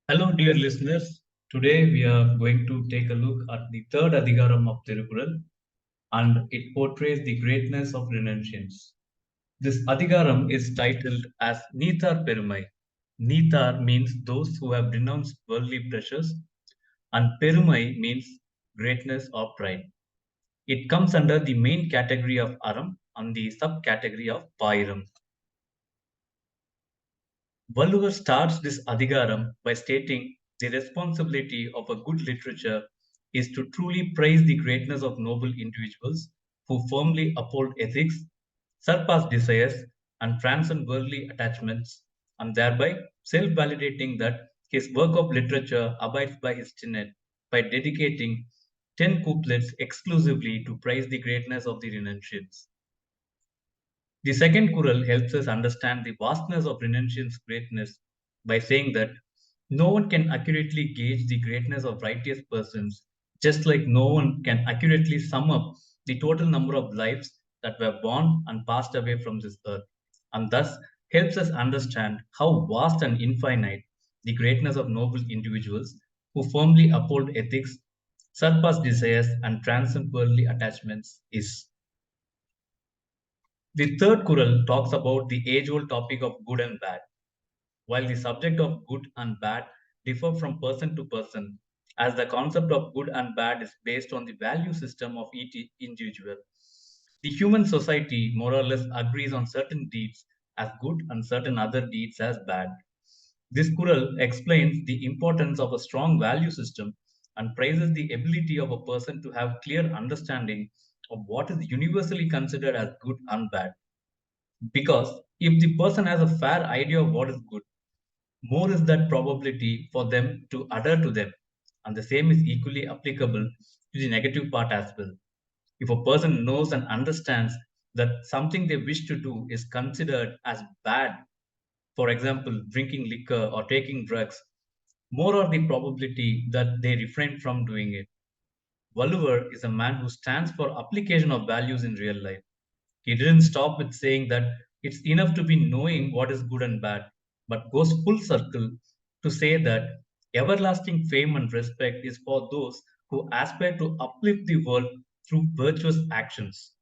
Hello, dear listeners. Today we are going to take a look at the third adhigaram of thirukural, and it portrays the greatness of renunciants. This adhigaram is titled as Neethar Perumai. Neethar means those who have renounced worldly pleasures, and Perumai means greatness or pride. It comes under the main category of ARAM and the subcategory of Payiram. Valluvar starts this adhigaram by stating the responsibility of a good literature is to truly praise the greatness of noble individuals who firmly uphold ethics, surpass desires, and transcend worldly attachments, and thereby self validating that his work of literature abides by his tenet by dedicating 10 couplets exclusively to praise the greatness of the renunciants. The second Kural helps us understand the vastness of renunciant's greatness by saying that no one can accurately gauge the greatness of righteous persons, just like no one can accurately sum up the total number of lives that were born and passed away from this earth, and thus helps us understand how vast and infinite the greatness of noble individuals who firmly uphold ethics, surpass desires, and transcend worldly attachments is. The third Kural talks about the age old topic of good and bad. While the subject of good and bad differ from person to person, as the concept of good and bad is based on the value system of each individual, the human society more or less agrees on certain deeds as good and certain other deeds as bad. This Kural explains the importance of a strong value system and praises the ability of a person to have clear understanding of what is universally considered as good and bad. Because if the person has a fair idea of what is good, more is that probability for them to adhere to them. And the same is equally applicable to the negative part as well. If a person knows and understands that something they wish to do is considered as bad, for example, drinking liquor or taking drugs, more are the probability that they refrain from doing it. Walliver is a man who stands for application of values in real life. He didn't stop with saying that it's enough to be knowing what is good and bad, but goes full circle to say that everlasting fame and respect is for those who aspire to uplift the world through virtuous actions.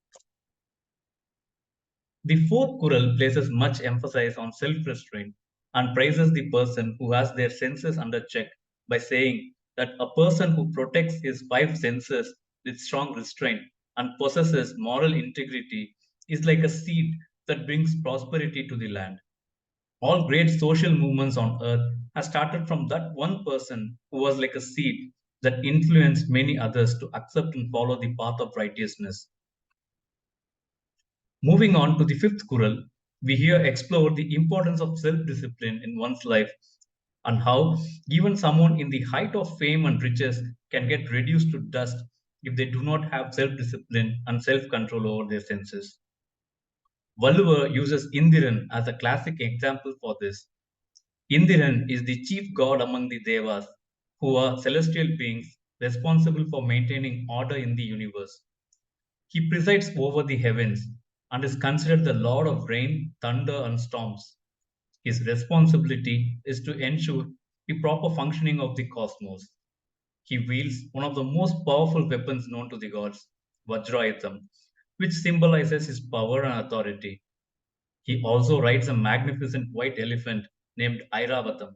The fourth Kural places much emphasis on self restraint and praises the person who has their senses under check by saying that a person who protects his five senses with strong restraint and possesses moral integrity is like a seed that brings prosperity to the land. All great social movements on earth have started from that one person who was like a seed that influenced many others to accept and follow the path of righteousness. Moving on to the fifth Kural, we here explore the importance of self discipline in one's life and how even someone in the height of fame and riches can get reduced to dust if they do not have self discipline and self control over their senses. Valluva uses Indiran as a classic example for this. Indiran is the chief god among the Devas, who are celestial beings responsible for maintaining order in the universe. He presides over the heavens and is considered the lord of rain, thunder, and storms. His responsibility is to ensure the proper functioning of the cosmos. He wields one of the most powerful weapons known to the gods, Vajrayutham, which symbolizes his power and authority. He also rides a magnificent white elephant named Airavatam,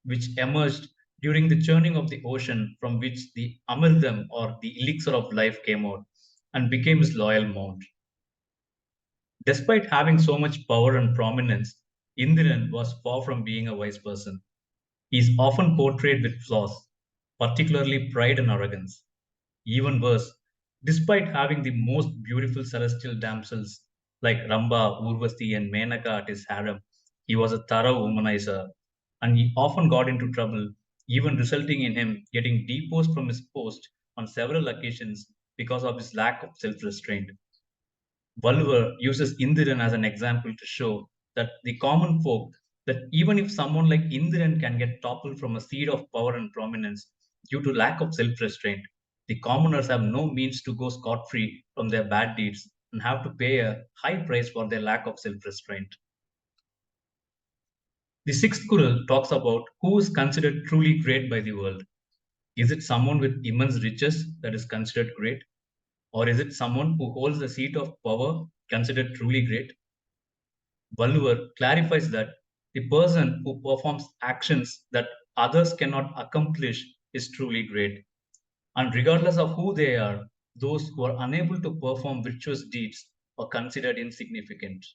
which emerged during the churning of the ocean from which the Amritam or the elixir of life came out and became his loyal mount. Despite having so much power and prominence, Indiran was far from being a wise person. He is often portrayed with flaws, particularly pride and arrogance. Even worse, despite having the most beautiful celestial damsels like Ramba, Urvasi, and Menaka at his harem, he was a thorough womanizer, and he often got into trouble, even resulting in him getting deposed from his post on several occasions because of his lack of self restraint. Bulwer uses Indiran as an example to show that the common folk, that even if someone like Indiran can get toppled from a seat of power and prominence due to lack of self restraint, the commoners have no means to go scot free from their bad deeds and have to pay a high price for their lack of self restraint. The sixth Kural talks about who is considered truly great by the world. Is it someone with immense riches that is considered great? Or is it someone who holds the seat of power considered truly great? Valluvar clarifies that the person who performs actions that others cannot accomplish is truly great. And regardless of who they are, those who are unable to perform virtuous deeds are considered insignificant.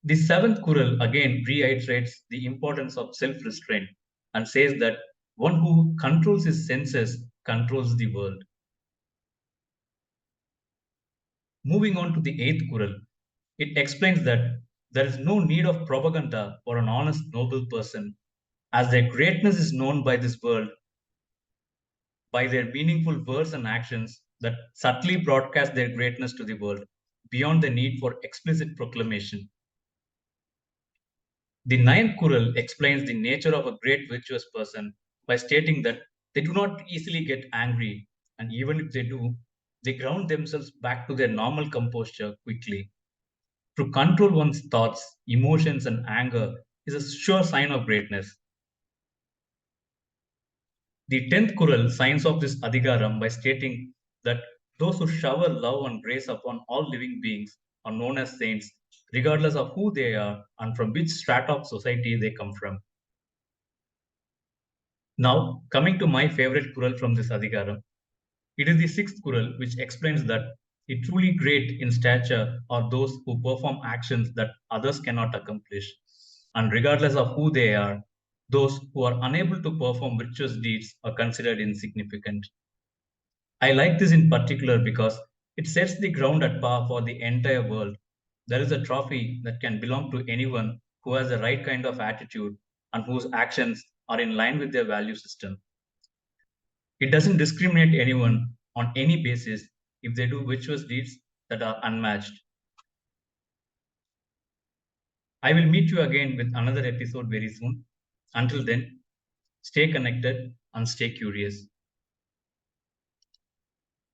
The seventh Kural again reiterates the importance of self restraint and says that one who controls his senses controls the world. Moving on to the eighth Kural, it explains that there is no need of propaganda for an honest, noble person, as their greatness is known by this world by their meaningful words and actions that subtly broadcast their greatness to the world beyond the need for explicit proclamation. The ninth Kural explains the nature of a great virtuous person by stating that they do not easily get angry, and even if they do, they ground themselves back to their normal composure quickly. To control one's thoughts, emotions, and anger is a sure sign of greatness. The 10th Kural signs off this adhigaram by stating that those who shower love and grace upon all living beings are known as saints, regardless of who they are and from which strata of society they come from. Now, coming to my favorite Kural from this adhigaram, it is the sixth Kural which explains that the truly great in stature are those who perform actions that others cannot accomplish. And regardless of who they are, those who are unable to perform virtuous deeds are considered insignificant. I like this in particular because it sets the ground at par for the entire world. There is a trophy that can belong to anyone who has the right kind of attitude and whose actions are in line with their value system. It doesn't discriminate anyone on any basis if they do virtuous deeds that are unmatched. I will meet you again with another episode very soon. Until then, stay connected and stay curious.